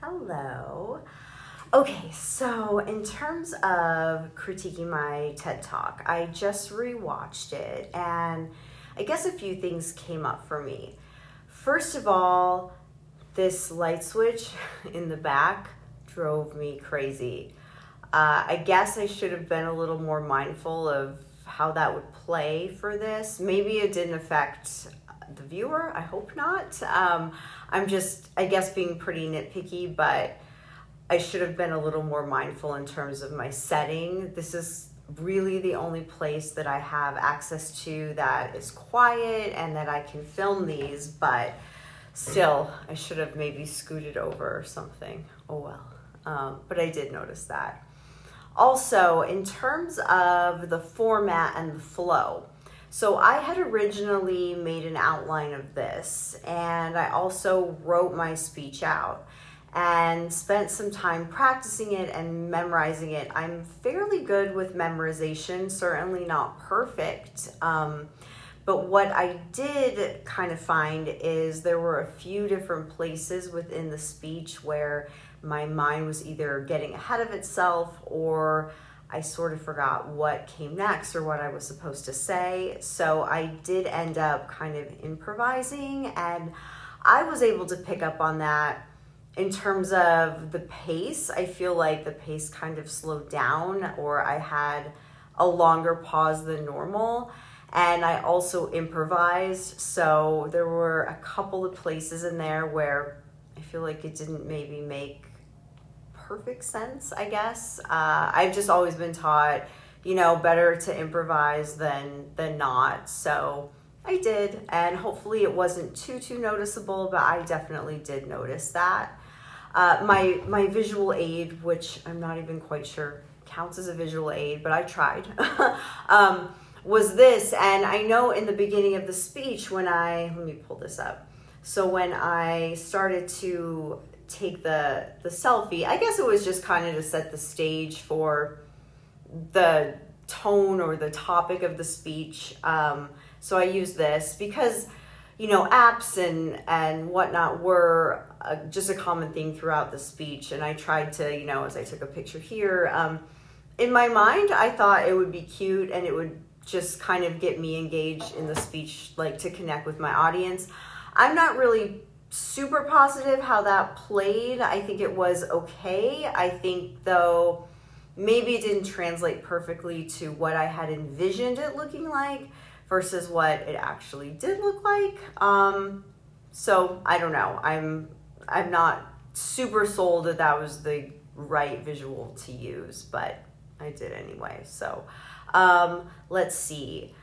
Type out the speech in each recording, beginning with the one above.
Hello. Okay, so in terms of critiquing my TED Talk, I just rewatched it and I guess a few things came up for me. First of all, this light switch in the back drove me crazy. I guess I should have been a little more mindful of how that would play for this. Maybe it didn't affect the viewer. I hope not. I'm just, I guess, being pretty nitpicky, but I should have been a little more mindful in terms of my setting. This is really the only place that I have access to that is quiet and that I can film these, but still, I should have maybe scooted over or something. Oh well. But I did notice that. Also, in terms of the format and the flow, so I had originally made an outline of this, and I also wrote my speech out and spent some time practicing it and memorizing it. I'm fairly good with memorization, certainly not perfect. But what I did kind of find is there were a few different places within the speech where my mind was either getting ahead of itself or I sort of forgot what came next or what I was supposed to say. So I did end up kind of improvising, and I was able to pick up on that. In terms of the pace, I feel like the pace kind of slowed down, or I had a longer pause than normal. And I also improvised, so there were a couple of places in there where I feel like it didn't maybe make perfect sense, I guess. I've just always been taught, better to improvise than not. So I did, and hopefully it wasn't too noticeable, but I definitely did notice that. My visual aid, which I'm not even quite sure counts as a visual aid, but I tried, was this. And I know in the beginning of the speech let me pull this up. So when I started to take the selfie, I guess it was just kind of to set the stage for the tone or the topic of the speech. So I used this because apps and whatnot were just a common thing throughout the speech. And I tried to, as I took a picture here, in my mind, I thought it would be cute and it would just kind of get me engaged in the speech, like to connect with my audience. I'm not really super positive how that played. I think it was okay. I think, though, maybe it didn't translate perfectly to what I had envisioned it looking like versus what it actually did look like. So I don't know. I'm not super sold that was the right visual to use, but I did anyway. So let's see.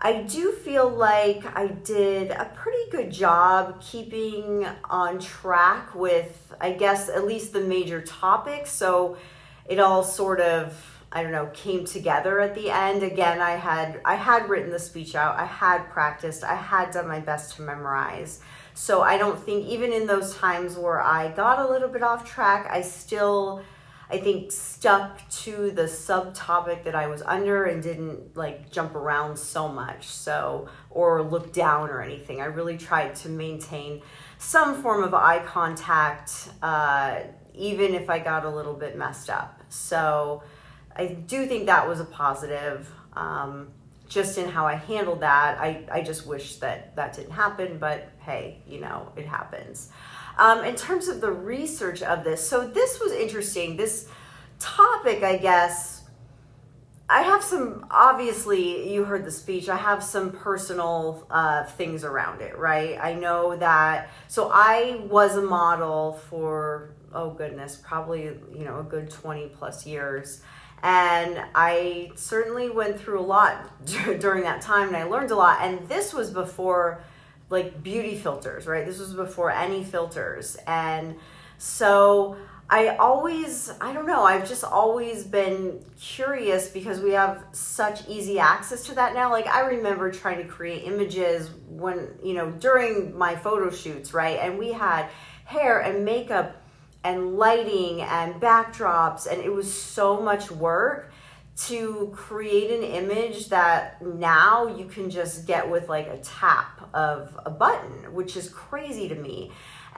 I do feel like I did a pretty good job keeping on track with, I guess, at least the major topics. So it all sort of, came together at the end. Again, I had written the speech out. I had practiced. I had done my best to memorize. So I don't think even in those times where I got a little bit off track, I think stuck to the subtopic that I was under and didn't jump around so much, or look down or anything. I really tried to maintain some form of eye contact, even if I got a little bit messed up. So I do think that was a positive, just in how I handled that. I just wish that didn't happen, but hey, it happens. In terms of the research of this, so this was interesting. This topic, I guess, I have some, obviously, you heard the speech, I have some personal things around it, right? I know that, so I was a model for, oh goodness, probably, a good 20 plus years. And I certainly went through a lot during that time, and I learned a lot. And this was before beauty filters, right? This was before any filters. And so I've just always been curious because we have such easy access to that now. I remember trying to create images when, during my photo shoots, right? And we had hair and makeup and lighting and backdrops, and it was so much work to create an image that now you can just get with a tap of a button, which is crazy to me.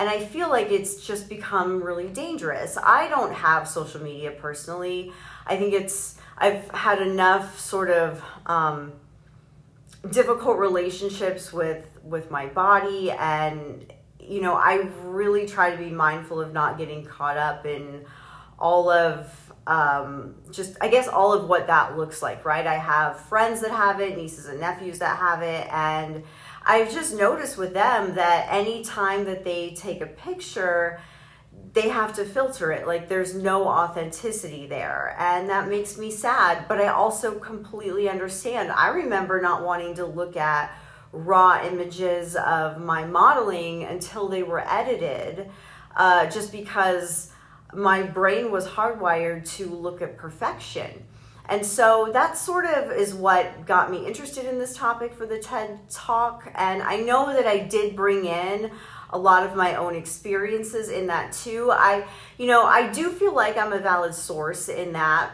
And I feel like it's just become really dangerous. I don't have social media personally. I think I've had enough sort of difficult relationships with my body, and I really try to be mindful of not getting caught up in all of just, I guess, all of what that looks like, right? I have friends that have it, nieces and nephews that have it, and I've just noticed with them that any time that they take a picture, they have to filter it. Like, there's no authenticity there, and that makes me sad, but I also completely understand. I remember not wanting to look at raw images of my modeling until they were edited, just because my brain was hardwired to look at perfection. And so that sort of is what got me interested in this topic for the TED Talk. And I know that I did bring in a lot of my own experiences in that too. I do feel like I'm a valid source in that,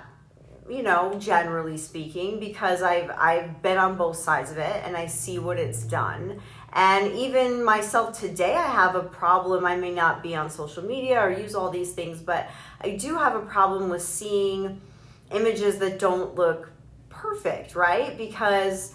generally speaking, because I've been on both sides of it and I see what it's done. And even myself today, I have a problem. I may not be on social media or use all these things, but I do have a problem with seeing images that don't look perfect, right? Because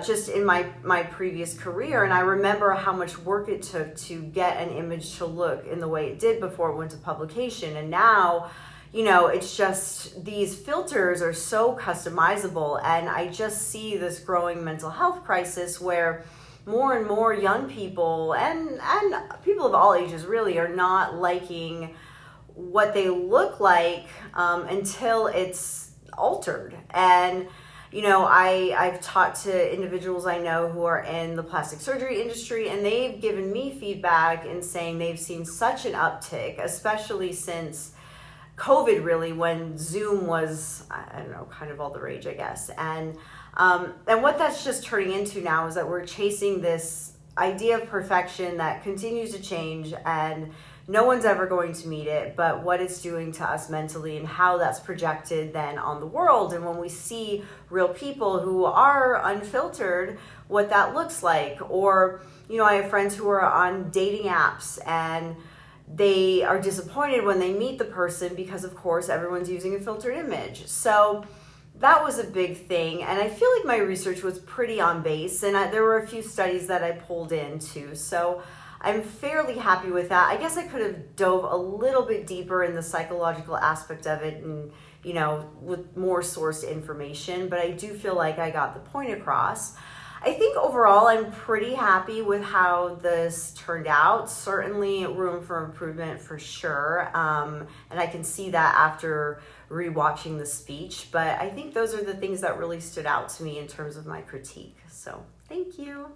just in my previous career, and I remember how much work it took to get an image to look in the way it did before it went to publication. And now, it's just, these filters are so customizable, and I just see this growing mental health crisis where more and more young people and people of all ages really are not liking what they look like until it's altered. And I've talked to individuals I know who are in the plastic surgery industry, and they've given me feedback in saying they've seen such an uptick, especially since COVID, really, when Zoom was, I don't know, kind of all the rage, I guess. And what that's just turning into now is that we're chasing this idea of perfection that continues to change, and no one's ever going to meet it, but what it's doing to us mentally and how that's projected then on the world. And when we see real people who are unfiltered, what that looks like. Or, I have friends who are on dating apps and they are disappointed when they meet the person because, of course, everyone's using a filtered image. So that was a big thing, and I feel like my research was pretty on base, and there were a few studies that I pulled into, so I'm fairly happy with that. I guess I could have dove a little bit deeper in the psychological aspect of it and, with more sourced information, but I do feel like I got the point across. I think overall I'm pretty happy with how this turned out. Certainly room for improvement for sure, and I can see that after rewatching the speech, but I think those are the things that really stood out to me in terms of my critique. So thank you.